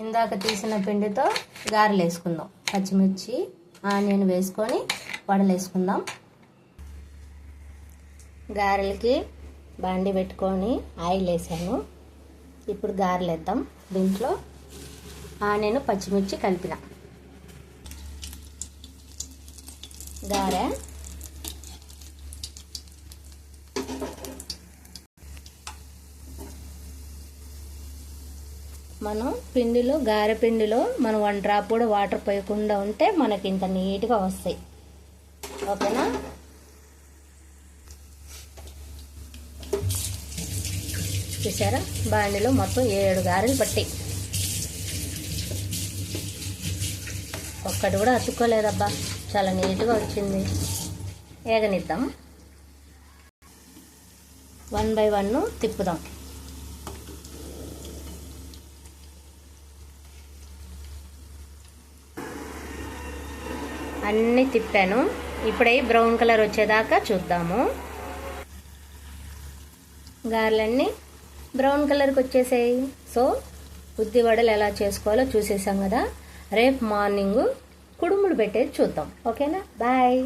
ఇందాక తీసిన పిండితో గారెలు వేసుకుందాం. పచ్చిమిర్చి ఆనియన్ వేసుకొని వడలు వేసుకుందాం. గారెలకి బాండి పెట్టుకొని ఆయిల్ వేసాను. ఇప్పుడు గారెలు వేద్దాం. దీంట్లో ఆనియన్ పచ్చిమిర్చి కలిపిన గారె మనం పిండిలో గారె పిండిలో మనం 1 డ్రాప్ కూడా వాటర్ పోయకుండా ఉంటే మనకి ఇంత నీట్గా వస్తాయి. ఓకేనా? చూసారా, బాండిలో మొత్తం 7 గారెలు పట్టాయి. ఒక్కటి కూడా అతుక్కోలేదబ్బా, చాలా నీట్గా వచ్చింది. ఏగనిద్దాం. 1 బై 1 తిప్పుదాం. అన్నీ తిప్పాను. ఇప్పుడే బ్రౌన్ కలర్ వచ్చేదాకా చూద్దాము. గారెలన్నీ బ్రౌన్ కలర్కి వచ్చేసాయి. సో ఉద్ది వడలు ఎలా చేసుకోవాలో చూసేసాం కదా. రేపు మార్నింగ్ కుడుములు పెట్టేది చూద్దాం. ఓకేనా? బాయ్.